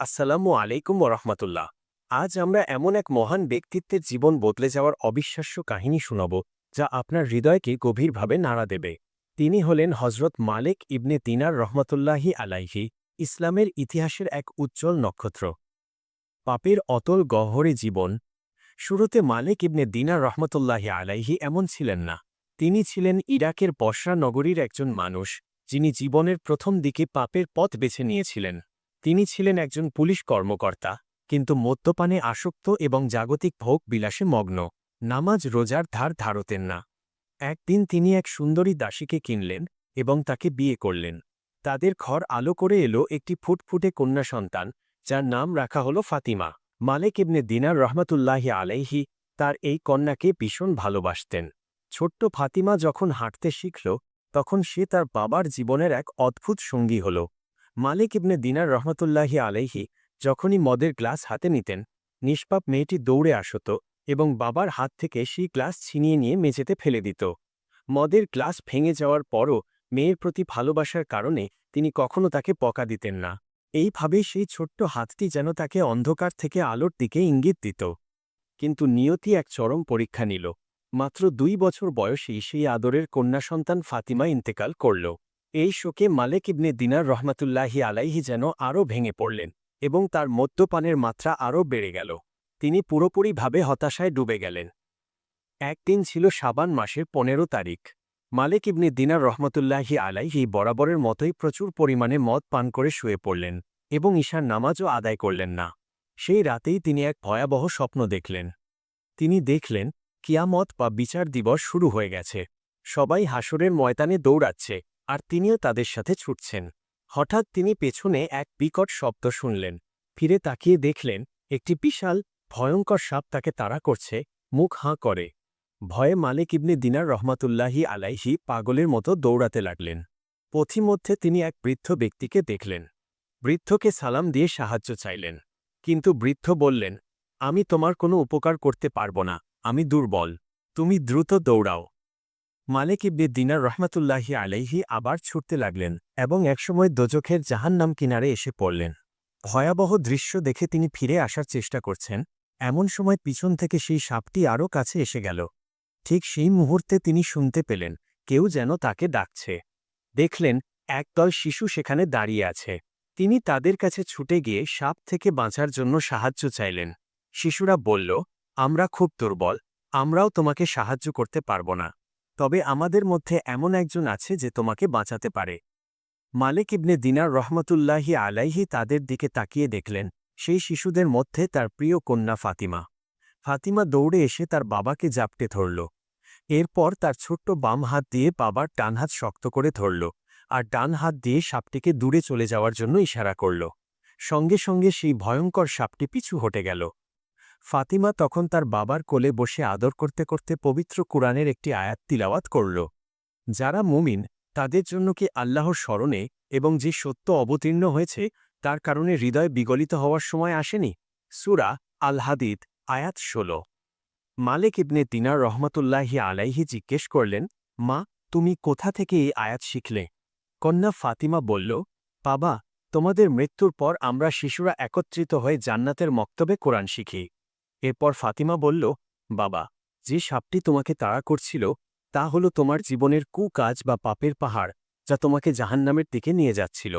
আসসালামু আলাইকুম ওরহমতুল্লাহ। আজ আমরা এমন এক মহান ব্যক্তিত্বের জীবন বদলে যাওয়ার অবিশ্বাস্য কাহিনী শুনব যা আপনার হৃদয়কে গভীরভাবে নাড়া দেবে। তিনি হলেন হজরত মালিক ইবনে দিনার রহমতুল্লাহি আলাইহি, ইসলামের ইতিহাসের এক উজ্জ্বল নক্ষত্র। পাপের অতল গহ্বরে জীবন। শুরুতে মালিক ইবনে দিনার রহমতুল্লাহি আলাইহি এমন ছিলেন না। তিনি ছিলেন ইরাকের বসরা নগরীর একজন মানুষ, যিনি জীবনের প্রথম দিকে পাপের পথ বেছে নিয়েছিলেন। তিনি ছিলেন একজন পুলিশ কর্মকর্তা, কিন্তু মদ্যপানে আসক্ত এবং জাগতিক ভোগ বিলাসে মগ্ন। নামাজ রোজার ধার ধারতেন না। একদিন তিনি এক সুন্দরী দাসীকে কিনলেন এবং তাকে বিয়ে করলেন। তাদের ঘর আলো করে এলো একটি ফুটফুটে কন্যা সন্তান, যার নাম রাখা হল ফাতিমা। মালিক ইবনে দিনার রহমতুল্লাহি আলাইহি তার এই কন্যাকে ভীষণ ভালোবাসতেন। ছোট্ট ফাতিমা যখন হাঁটতে শিখল, তখন সে তার বাবার জীবনের এক অদ্ভুত সঙ্গী হল। মালিক ইবনে দিনার রহমতুল্লাহি আলাইহি যখনই মদের গ্লাস হাতে নিতেন, নিষ্পাপ মেয়েটি দৌড়ে আসত এবং বাবার হাত থেকে সেই গ্লাস ছিনিয়ে নিয়ে মেঝেতে ফেলে দিত। মদের গ্লাস ভেঙে যাওয়ার পরও মেয়ের প্রতি ভালোবাসার কারণে তিনি কখনো তাকে বকা দিতেন না। এইভাবেই সেই ছোট্ট হাতটি যেন তাকে অন্ধকার থেকে আলোর দিকে ইঙ্গিত দিত। কিন্তু নিয়তি এক চরম পরীক্ষা নিল। মাত্র ২ বছর বয়সেই সেই আদরের কন্যা সন্তান ফাতিমা ইন্তেকাল করল। এই শোকে মালিক ইবনে দিনার রহমাতুল্লাহি আলাইহি যেন আরও ভেঙে পড়লেন এবং তার মদ্যপানের মাত্রা আরও বেড়ে গেল। তিনি পুরোপুরিভাবে হতাশায় ডুবে গেলেন। একদিন ছিল শাবান মাসের ১৫ তারিখ। মালিক ইবনে দিনার রহমতুল্লাহি আলাইহি বরাবরের মতোই প্রচুর পরিমাণে মদ পান করে শুয়ে পড়লেন এবং ঈশার নামাজও আদায় করলেন না। সেই রাতেই তিনি এক ভয়াবহ স্বপ্ন দেখলেন। তিনি দেখলেন কিয়ামত বা বিচার দিবস শুরু হয়ে গেছে। সবাই হাসরের ময়দানে দৌড়াচ্ছে, আর তিনিও তাদের সাথে ছুটছেন। হঠাৎ তিনি পেছনে এক বিকট শব্দ শুনলেন। ফিরে তাকিয়ে দেখলেন একটি বিশাল, ভয়ঙ্কর সাপ তাকে তাড়া করছে, মুখ হাঁ করে। ভয়ে মালিক ইবনে দিনার রহমাতুল্লাহি আলাইহি পাগলের মতো দৌড়াতে লাগলেন। পথিমধ্যে তিনি এক বৃদ্ধ ব্যক্তিকে দেখলেন। বৃদ্ধকে সালাম দিয়ে সাহায্য চাইলেন, কিন্তু বৃদ্ধ বললেন, আমি তোমার কোনো উপকার করতে পারব না, আমি দুর্বল, তুমি দ্রুত দৌড়াও। মালিক ইবনে দিনার রহমাতুল্লাহি আলাইহি আবার ছুটতে লাগলেন এবং একসময় দোজখের জাহান্নাম কিনারে এসে পড়লেন। ভয়াবহ দৃশ্য দেখে তিনি ফিরে আসার চেষ্টা করছেন, এমন সময় পিছন থেকে সেই সাপটি আরও কাছে এসে গেল। ঠিক সেই মুহূর্তে তিনি শুনতে পেলেন কেউ যেন তাকে ডাকছে। দেখলেন একদল শিশু সেখানে দাঁড়িয়ে আছে। তিনি তাদের কাছে ছুটে গিয়ে সাপ থেকে বাঁচার জন্য সাহায্য চাইলেন। শিশুরা বলল, আমরা খুব দুর্বল, আমরাও তোমাকে সাহায্য করতে পারব না, তবে আমাদের মধ্যে এমন একজন আছে যে তোমাকে বাঁচাতে পারে। মালিক ইবনে দিনার রহমতুল্লাহি আলাইহি তাদের দিকে তাকিয়ে দেখলেন সেই শিশুদের মধ্যে তার প্রিয় কন্যা ফাতিমা। ফাতিমা দৌড়ে এসে তার বাবাকে জাপটে ধরল। এরপর তার ছোট্ট বাম হাত দিয়ে বাবার ডান হাত শক্ত করে ধরল, আর ডান হাত দিয়ে সাপটিকে দূরে চলে যাওয়ার জন্য ইশারা করল। সঙ্গে সঙ্গে সেই ভয়ঙ্কর সাপটি পিছু হটে গেল। ফাতিমা তখন তার বাবার কোলে বসে আদর করতে করতে পবিত্র কুরআনের একটি আয়াত তিলাওয়াত করল। যারা মুমিন, তাদের জন্য কি আল্লাহর স্মরণে এবং যে সত্য অবতীর্ণ হয়েছে তার কারণে হৃদয় বিগলিত হওয়ার সময় আসেনি? সূরা আল হাদীদ, আয়াত ১৬। মালিক ইবনে দিনার রহমতুল্লাহি আলাইহি জিজ্ঞেস করলেন, মা, তুমি কোথা থেকে এই আয়াত শিখলে? কন্যা ফাতিমা বলল, বাবা, তোমাদের মৃত্যুর পর আমরা শিশুরা একত্রিত হয়ে জান্নাতের মক্তবে কোরআন শিখি। এরপর ফাতিমা বলল, বাবা, যে সাপটি তোমাকে তাড়া করছিল তা হল তোমার জীবনের কুকাজ বা পাপের পাহাড়, যা তোমাকে জাহান্নামের দিকে নিয়ে যাচ্ছিল।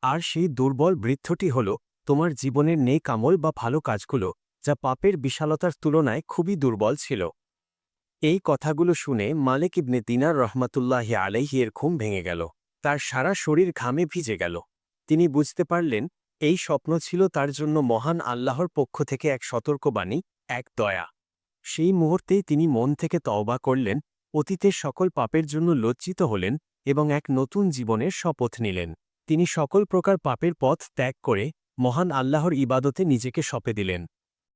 আর সেই দুর্বল বৃদ্ধটি হল তোমার জীবনের নেক আমল বা ভালো কাজগুলো, যা পাপের বিশালতার তুলনায় খুবই দুর্বল ছিল। এই কথাগুলো শুনে মালিক ইবনে দিনার রহমাতুল্লাহি আলাইহি এর ঘুম ভেঙে গেল। তার সারা শরীর ঘামে ভিজে গেল। তিনি বুঝতে পারলেন এই স্বপ্ন ছিল তার জন্য মহান আল্লাহর পক্ষ থেকে এক সতর্কবাণী, এক দয়া। সেই মুহূর্তেই তিনি মন থেকে তওবা করলেন, অতীতের সকল পাপের জন্য লজ্জিত হলেন এবং এক নতুন জীবনের শপথ নিলেন। তিনি সকল প্রকার পাপের পথ ত্যাগ করে মহান আল্লাহর ইবাদতে নিজেকে সঁপে দিলেন।